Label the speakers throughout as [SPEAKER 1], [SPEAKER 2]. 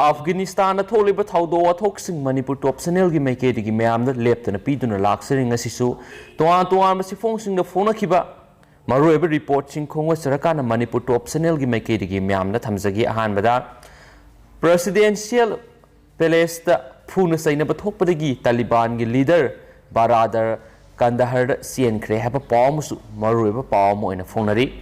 [SPEAKER 1] Afghanistan tholiba thaudo wathok Manipur top channel gi maike gi mayam da leptana piduna laksering asisu toan masi fongsing da phona khiba maru ebe report sing khongwa sarakana Manipur top channel gi maike gi mayam da thamjagi ahan bada presidential palace da phuna saina bathok padagi Taliban gi leader Baradar Kandahar da chenkhre haba pawmusu maru ebe pawmo ina phonari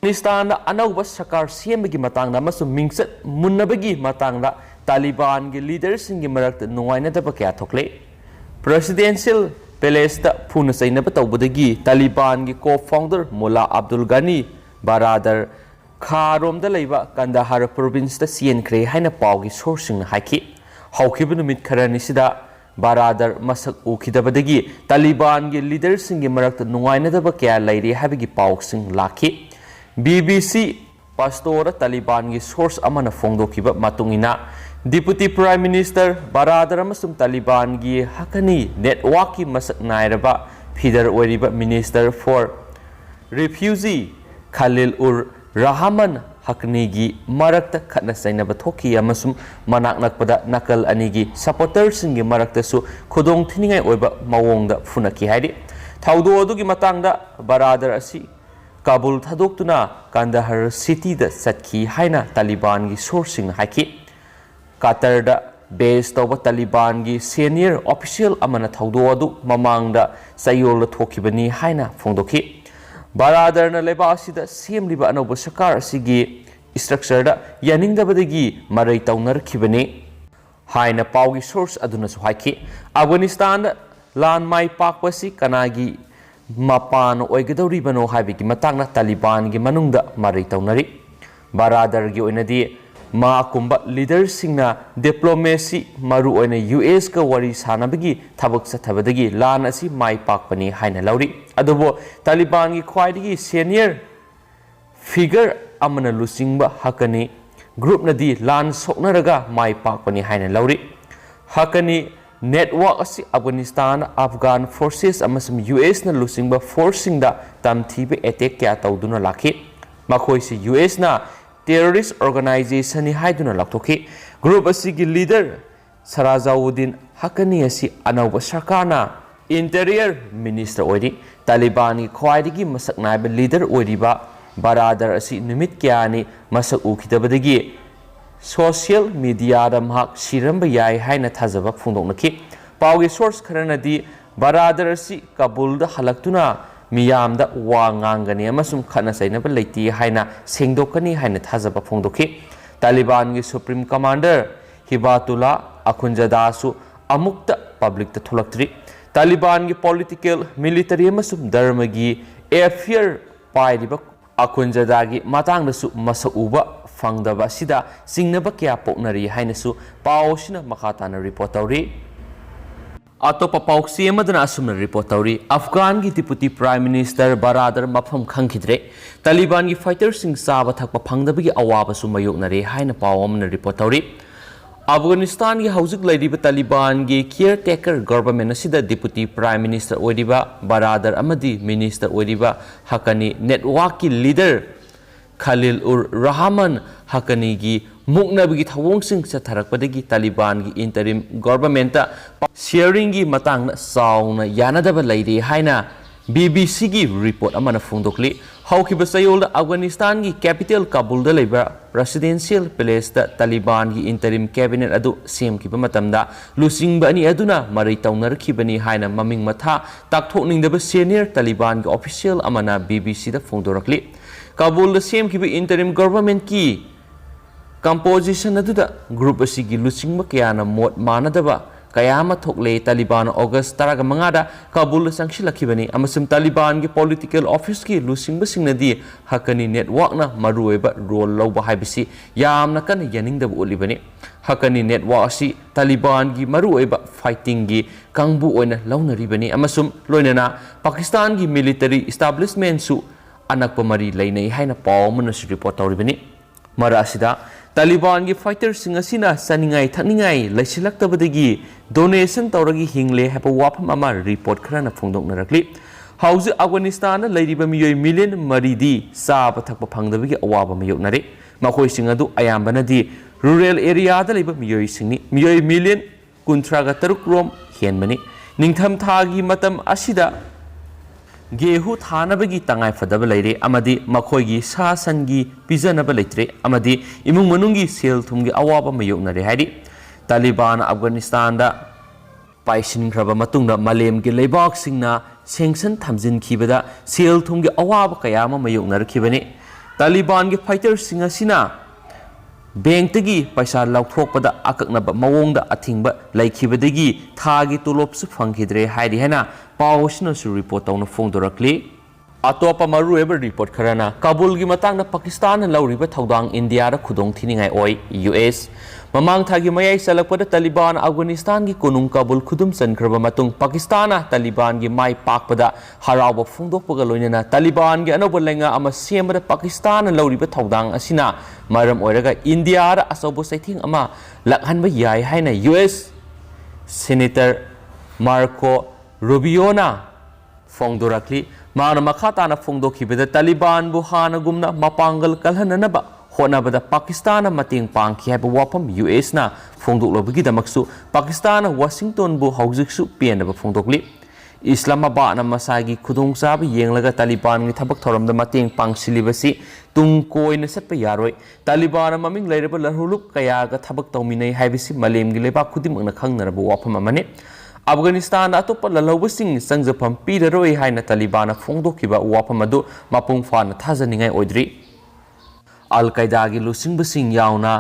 [SPEAKER 1] Afghanistan anauba sakar siembagi matangda masu mingset munnabagi matangda Taliban gi leaders singi marakta nuwaina da bakya thokle presidential palace da phuna saina batawbadagi Taliban gi co-founder Mullah Abdul Ghani Baradar Kharom da leiba Kandahar province da chenkhre haina pawgi sourcing haiki haukibu numit kharani sida Baradar masak ukidabadagi Taliban gi leaders singi marakta nuwaina da bakya lairi habigi pawsing laki BBC Pastor Taliban gi source amana phongdokiba matungina Deputy Prime Minister Baradar amasung Taliban gi hakani network ki masak nairaba fidar oiriba Minister for Refugee Khalil ur Rahman hakni gi marakta khatna sainaba thoki amasum manak nakpada nakal ani gi supporters singi marakta su khodong thiningai oiba mawongda phunaki haidi thaudo adugi matangda Baradar asi Kabul thadokuna Kandahar city da satki haina Taliban gi sourcing haiki Qatar da base tawba Taliban gi senior official amana thaudo adu mamangda sayol thokibani haina phongdoki Baradar na leba asida semliba anoba sakar asigi structure da yaningdabadagi marai taunar khibani haina pawgi source aduna su haiki Afghanistan da lan mai pakpasi kanagi Mapan oigadori bano habiki matangna Taliban gi manungda marai taunari Baradar gi oinadi ma kumba leaders singna diplomacy maru oina US ka wari sanabagi thabak sathabadagi lan asi mai pakpani haina lauri adubo Taliban gi khwaidigi senior figure amana lusingba hakani group nadi lan soknaraga mai pakpani haina lauri hakani network asi Afghanistan Afghan forces amasum US na lusingba forcing da tamthibe attack kya tawduna lakhi makhoi si US na terrorist organization ni haiduna laktokhi group asi gi leader Sarajauddin Haqqani asi anauba sarkarna interior minister oidi Taliban gi khwaidigi masak naiba leader oidiba Baradar asi numit kyani masak ukhidabadagi social media ramhak siramba yai haina thajaba phungdoknaki pawgi source kharanadi Baradar si Kabul da halaktuna miyamda wa ngangani amasum khana sainaba leiti haina sengdokani haina thajaba phungdoki Taliban gi supreme commander Hibatullah Akhundzada su amukta public ta thulaktri Taliban gi political military amasum dharma gi affair pairiba Akhundzada gi matangda su masa uba Phangdra sida singnaba kya poknari hainasu pawsina makhatana report tauri atopa pawksi amadana asumna report tauri Afghan gi deputy prime minister Baradar mafam khangkhidre Taliban gi fighters sing saba thakpa phangdabagi awaba su mayoknare haina pawamna report tauri Afghanistan gi haujik laidiba Taliban gi caretaker government asida deputy prime minister oidiba Baradar amadi minister oidiba Haqqani network ki leader Khalil ur Rahman Haqqani gi muknabagi thawong sing satharakpadagi Taliban gi interim government ta sharing gi matangna sauna yanadaba lairi haina BBC gi report amana phungdokli haukiba sayol da Afghanistan gi capital Kabul da leiba presidential palace da Taliban gi interim cabinet adu semkiba matamda lusingba ani aduna marai taunarkhibani haina maming matha takthokningdaba senior Taliban gi official amana BBC da phungdorakli Kabul the same kibi interim government ki composition aduda group asigi lusingma kayana mot manadaba kayama thokle Taliban August taraga mangada Kabul sangshilakibani amasum Taliban gi political office ki lusingba singnadi Haqqani network na marueba role lawba haibisi yamna kan yaningdaba ulibani Haqqani network asi Taliban gi marueba fighting gi kangbu oina lawnaribani amasum loinana Pakistan gi military establishment su Anak pemari lainai haina paw manusi report tauribani marasida Taliban gi fighters singasina saningai thakningai laisilak tabadagi donation tauragi hingle hapa wapam ama report khrana phungdok narakli hauzi Afghanistan lairiba miyoi million maridi sa pathak phangdabagi awaba mayok nare makhoi singadu ayambana di rural area da leba miyoi singni miyoi million kuntraga taruk rom henmani ningtham thagi matam asida gehu thanabagi tangai fadaba leire amadi makhoigi sa sangi pijanaba leitre amadi imung manungi sel thumgi awaba mayoknare haidi Taliban Afghanistan da paishin khraba matungda malem gi leibak singna sanction thamjin khibada sel thumgi awaba kaya ma mayoknar khibani Taliban gi fighters singa sina bank tagi paisa lauthokpada akaknaba mawongda athingba laikhibadagi thagi tulop su phangkhidre haidi hena pawsna su report tawna phongdorakli atopa maru ever report kharana Kabul gi matangna Pakistan lauriba thodang India ra khudong thiningai oi US mamang thagi mayai salakpada Taliban Afghanistan gi konung Kabul khudum chankraba matung Pakistan Taliban gi mai pakpada harawa phungdokpaga loinana Taliban gi anoba lenga ama semada Pakistan lauriba thodang asina maram oiraga India ra asobo saithing ama lakhanba yai haina US Senator Marco Rubio phongdorakli mana makhatana phongdokhibada Taliban bu hana gumna mapangal kalhananaba honabada Pakistan mating pangki haiba wapam US na phongdoklobagi damaksu Pakistan Washington bu haujiksu pianaba phongdokli Islamabad na masagi khudongchaba yenglaga Taliban gi thabak thoramda mating pangsilibasi tungkoina satpa yaroi Taliban maming leiraba larhuluk kaya ga thabak tawminai haibisi malem gi leba khudimangna khangnaraba wapam amane Afghanistan atopa lalawbasing sangjapam piraroi haina Taliban phongdokhiba wapam adu mapung fana thajaningai oidri Al-Qaeda gi lusingbasing yauna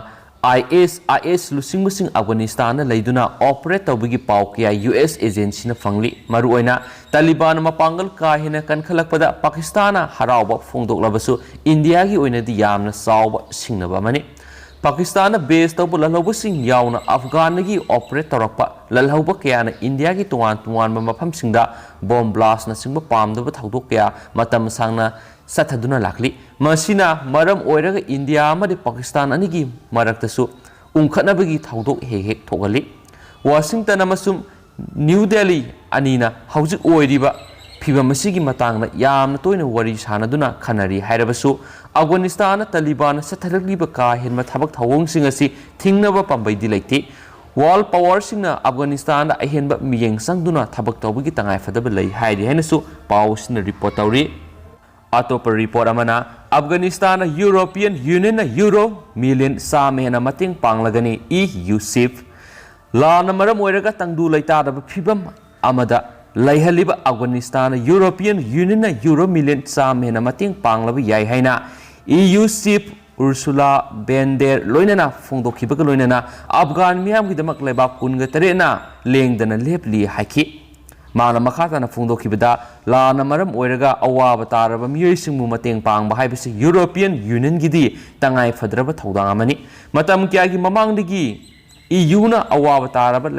[SPEAKER 1] IS lusingbasing Afghanistan leiduna operate tawbigi pawkya US agency na phangli maruoina Taliban mapangal ka hina kankhalakpada Pakistan harawba phongdoklabasu India gi oina di yamna sawba singnaba mani Pakistan base tawbu lalawbasing yauna Afghan gi operate tawrakpa lalhauba kya na India gi tuan mafam singda bomb blast na singba pamdaba thaudok kya matam sangna sathaduna lakli masina maram oiraga India amadi Pakistan anigi maraktasu ungkhatnabagi thaudok hek thogali Washington amasum New Delhi anina haujik oiriba phibamasi matangna yamna toina wari sanaduna khanari hairabasu Afghanistan Taliban satharagliba ka henma thabak thawong singasi thingnaba pambaidi leite World Power singna Afghanistan ahenba miyeng sangduna thabak tawbagi tangai fadaba lei hairi hainasu pawsina report tawri Atopa report amana Afghanistan European Union na Euro million samena mating panglagani EU SIF la na maram oiraga tangdu leita da phibam amada laihaliba Afghanistan European Union na Euro million samena mating panglabi yai haina EU SIF Ursula Bender loinana phongdokhibaga loinana Afghan miyam gidamak leba kunga tarena lengdana lepli haiki Mana makhatana phongdokhibada la na maram oiraga awaba taraba miyoisingmu mateng pangba haibasi European Union gidi tangai fadraba thodang amani matam kya gi mamangdigi EU na awaba taraba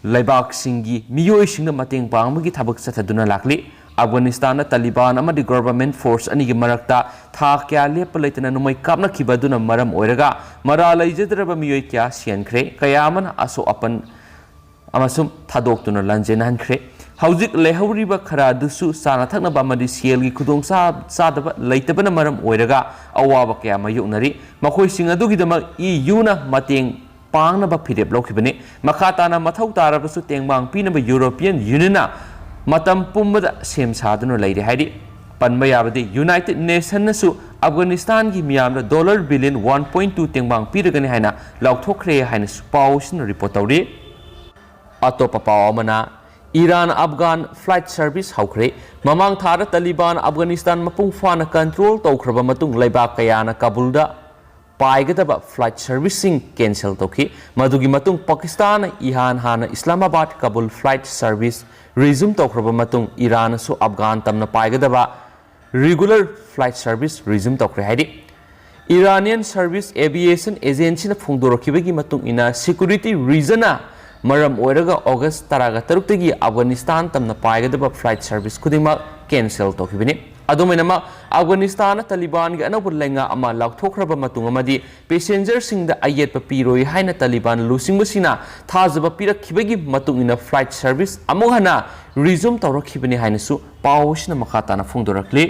[SPEAKER 1] laibak singi miyoisingna mateng pangba gi thabak sathaduna lakli Afghanistan Taliban amadi government force ani gi marakta tha kya lepa leitana numai kapna khibaduna maram oiraga mara leijadraba miyoi kya chenkhre kayaman aso apan amasum thadokuna lanjen hankhre haujik lehawriba khara dusu sana thakna bamadi siel gi khudong sadaba leitabana maram oiraga awaba kya mayuknari makhoi sing adugi dama EU na mateng pangna ba phirep lokhibani makhatana mathau tarabasu tengbang pinaba European Union na matam pumbada sem saduna leire haidi panba yabadi United Nations nasu Afghanistan gi miyamda dollar billion 1.2 tengbang piragani haina laukthokre haina pawsin report tawri Atopa pawamana Iran Afghan flight service haukre mamang thara Taliban Afghanistan mapung fana control tawkhraba matung leibak kayana Kabulda paigadaba flight servicing cancel tawki madugi matung Pakistan ihan hana Islamabad Kabul flight service resume tawkhraba matung Iran su Afghan tamna paigadaba regular flight service resume tawkre haidi Iranian Service Aviation Agency na phungdorokibagi matung ina security reason na maram oiraga August taraga taruktagi Afghanistan tamna paigadaba flight service kudima cancel tawkibini adumainama Afghanistan Taliban gi anauba lenga ama laukthokhraba matung amadi passenger singda ayetpa piroi haina Taliban lusingbasina thajaba pirakhibagi matung ina flight service amuhana resume tawrakhibani haina su pawsina makhatana phungdorakli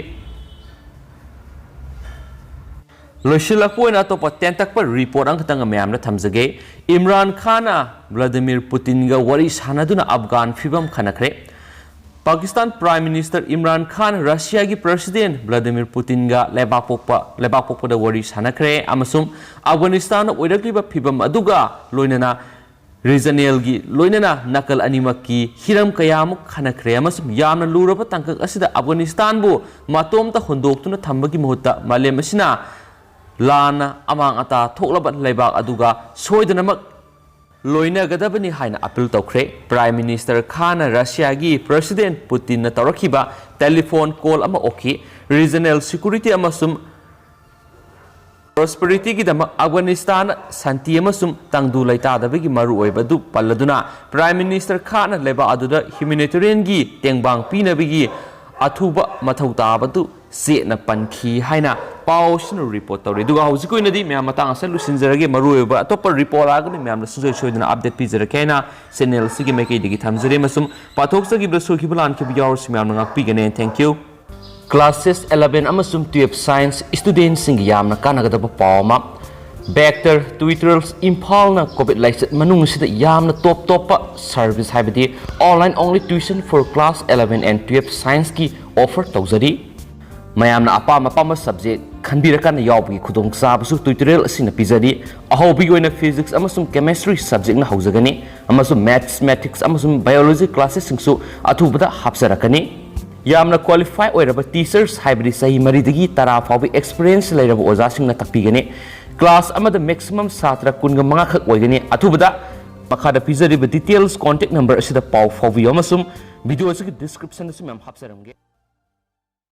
[SPEAKER 1] loisilakpoina topa tentakpa report ang katanga mayamna thamjage Imran Khana Vladimir Putin ga wari sanaduna Afghan fibam khanakre Pakistan Prime Minister Imran Khan Russia gi President Vladimir Putin ga lebak pokpa da wari sanakre amasum Afghanistan oirakliba fibam aduga loinana regional gi loinana nakal animak ki hiram kayamuk khanakre amasum yamna luraba tangkak asida Afghanistan bu matom ta hondoktuna thambagi muhutta malem asina lana amang ata thoklabat leibak aduga soidanamak loina gadabani haina appeal tawkhre Prime Minister Khana Russia gi President Putin na tawrakhiba telephone call ama oki regional security amasum prosperity gi dama Afghanistan santi amasum tangdu laita dabagi maru oibadu palladuna Prime Minister Khana leba aduda humanitarian gi tengbang pinabigi athuba mathau tabadu se na pankhi haina pausinu report tawri duga hausikoi di myam matang asal lusinjarage marueba atoppa report agani myam sujoi soidana update pijarakena channel sigi meke digi thamjare masum pathoksa gi so khibalan khibi yaur simyam ngak pigane thank you classes 11 amasum 12 science students sing yamna kanagada pawma Vector Twitter's impalna COVID license manung sida yamna top service habidi online only tuition for class 11 and 12 science ki offer tawjari mayamna apama subject khanbirakan yawbi khudong sabasu tutorial asina pizadi ahobi goina physics amasum chemistry subject na haujagani amasum mathematics amasum biology classes singsu athubada hapsarakani yamna qualify oiraba teachers hybrid sahi maridagi tara fawi experience lairaba oja singna takpigani class amada maximum satra kunga manga khak oigani athubada makhada pizadi details contact number asida paw fawi amasum video asigi description asum hapsaramge